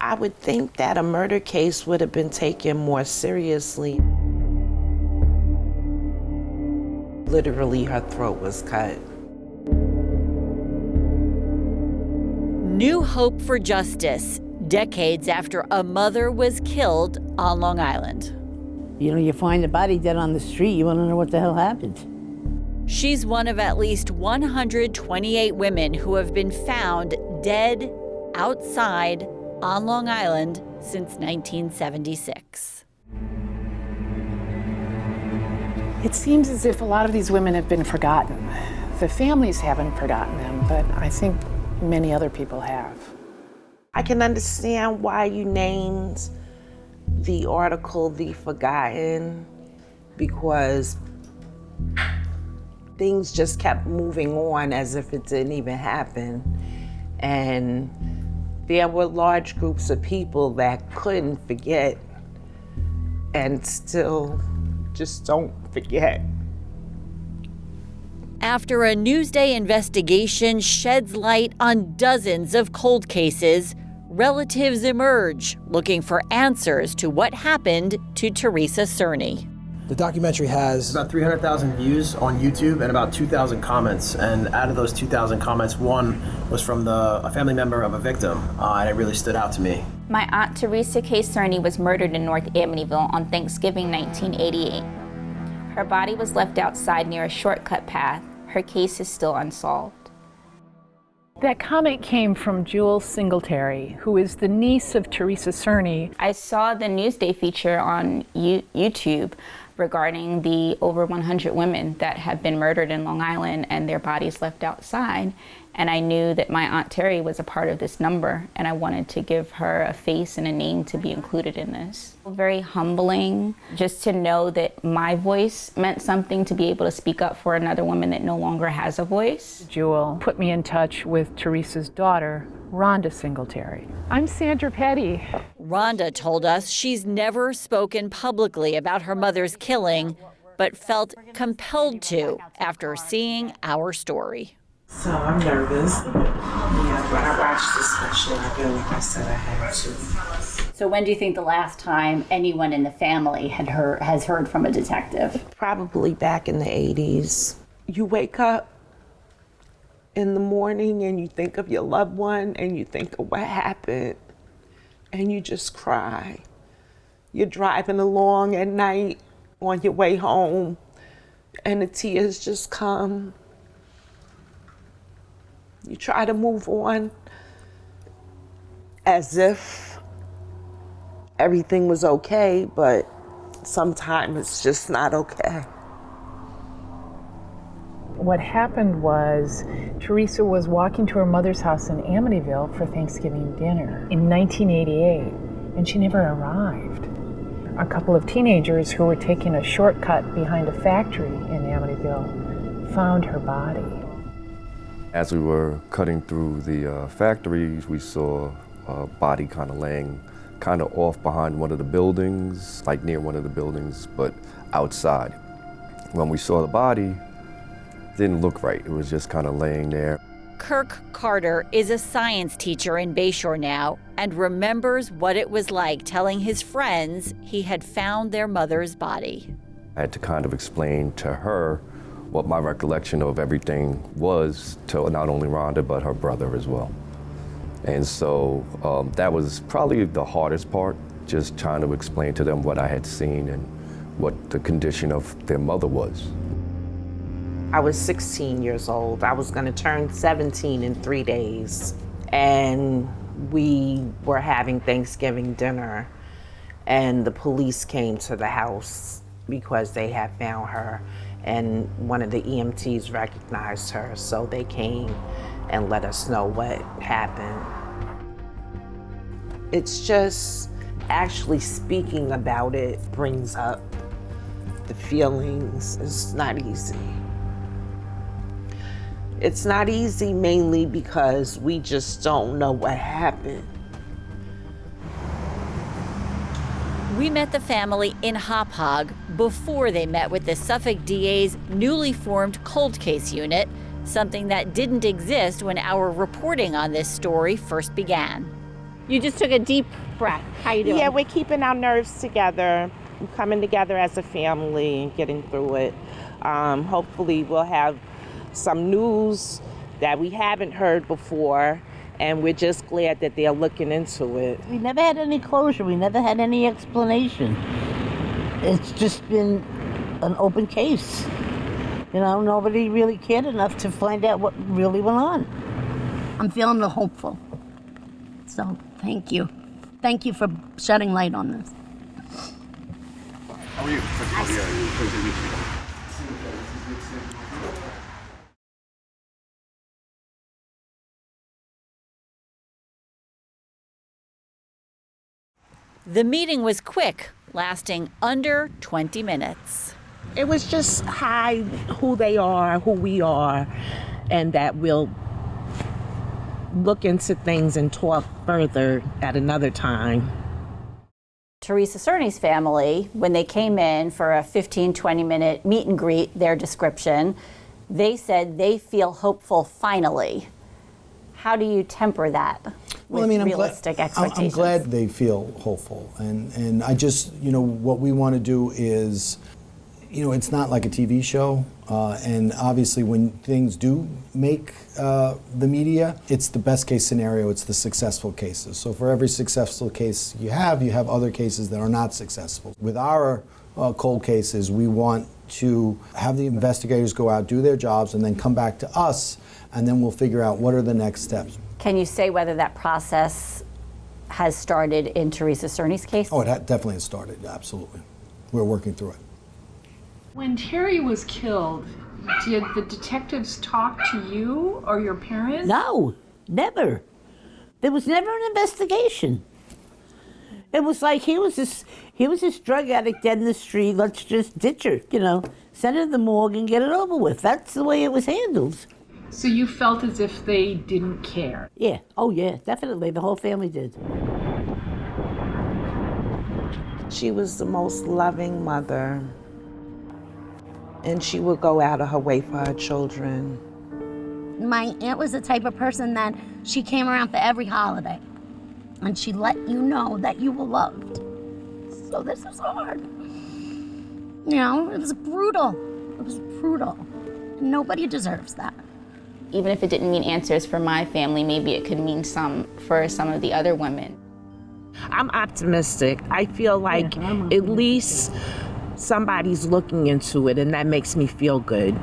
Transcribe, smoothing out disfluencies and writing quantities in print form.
I would think that a murder case would have been taken more seriously. Literally, her throat was cut. New hope for justice, decades after a mother was killed on Long Island. You know, you find a body dead on the street, you want to know what the hell happened. She's one of at least 128 women who have been found dead outside on Long Island since 1976. It seems as if a lot of these women have been forgotten. The families haven't forgotten them, but I think many other people have. I can understand why you named the article The Forgotten, because things just kept moving on as if it didn't even happen. And there were large groups of people that couldn't forget and still just don't forget. After a Newsday investigation sheds light on dozens of cold cases, relatives emerge looking for answers to what happened to Theresa Cerney. The documentary has about 300,000 views on YouTube and about 2,000 comments. And out of those 2,000 comments, one was from a family member of a victim, and it really stood out to me. My aunt Theresa K. Cerney was murdered in North Amityville on Thanksgiving 1988. Her body was left outside near a shortcut path. Her case is still unsolved. That comment came from Jewel Singletary, who is the niece of Theresa Cerney. I saw the Newsday feature on YouTube regarding the over 100 women that have been murdered in Long Island and their bodies left outside. And I knew that my Aunt Terry was a part of this number, and I wanted to give her a face and a name to be included in this. Very humbling just to know that my voice meant something, to be able to speak up for another woman that no longer has a voice. Jewel put me in touch with Teresa's daughter, Rhonda Singletary. I'm Sandra Petty. Rhonda told us she's never spoken publicly about her mother's killing, but felt compelled to after seeing our story. So I'm nervous. Yeah, when I watched this special, I feel like I said I had to. So when do you think the last time anyone in the family has heard from a detective? Probably back in the 80s. You wake up in the morning and you think of your loved one and you think of what happened and you just cry. You're driving along at night on your way home and the tears just come. You try to move on as if everything was okay, but sometimes it's just not okay. What happened was Teresa was walking to her mother's house in Amityville for Thanksgiving dinner in 1988, and she never arrived. A couple of teenagers who were taking a shortcut behind a factory in Amityville found her body. As we were cutting through the factories, we saw a body kind of laying kind of off behind one of the buildings, like near one of the buildings, but outside. When we saw the body, it didn't look right. It was just kind of laying there. Kirk Carter is a science teacher in Bayshore now and remembers what it was like telling his friends he had found their mother's body. I had to kind of explain to her what my recollection of everything was to not only Rhonda, but her brother as well. And so that was probably the hardest part, just trying to explain to them what I had seen and what the condition of their mother was. I was 16 years old. I was gonna turn 17 in 3 days. And we were having Thanksgiving dinner and the police came to the house because they had found her. And one of the EMTs recognized her, so they came and let us know what happened. It's just actually speaking about it brings up the feelings. It's not easy. It's not easy mainly because we just don't know what happened. We met the family in Hop Hog before they met with the Suffolk DA's newly formed cold case unit, something that didn't exist when our reporting on this story first began. You just took a deep breath. How you doing? Yeah, we're keeping our nerves together, coming together as a family and getting through it. Hopefully we'll have some news that we haven't heard before, and we're just glad that they're looking into it. We never had any closure. We never had any explanation. It's just been an open case. You know, nobody really cared enough to find out what really went on. I'm feeling real hopeful. So thank you. Thank you for shedding light on this. How are you? The meeting was quick, lasting under 20 minutes. It was just hi, who they are, who we are, and that we'll look into things and talk further at another time. Theresa Cerney's family, when they came in for a 15-20 minute meet and greet, their description, they said they feel hopeful finally. How do you temper that with realistic expectations? I'm glad they feel hopeful, and I just, what we want to do is, it's not like a TV show, and obviously when things do make the media, it's the best case scenario, it's the successful cases. So for every successful case you have other cases that are not successful. With our cold cases, we want to have the investigators go out, do their jobs, and then come back to us, and then we'll figure out what are the next steps. Can you say whether that process has started in Theresa Cerney's case? Oh, it definitely has started, absolutely. We're working through it. When Terry was killed, did the detectives talk to you or your parents? No, never. There was never an investigation. It was like he was this drug addict dead in the street. Let's just ditch her, send her to the morgue and get it over with. That's the way it was handled. So you felt as if they didn't care? Yeah. Oh, yeah, definitely. The whole family did. She was the most loving mother, and she would go out of her way for her children. My aunt was the type of person that she came around for every holiday, and she let you know that you were loved. So this was hard. It was brutal. It was brutal. Nobody deserves that. Even if it didn't mean answers for my family, maybe it could mean some for some of the other women. I'm optimistic. I feel like at least somebody's looking into it, and that makes me feel good.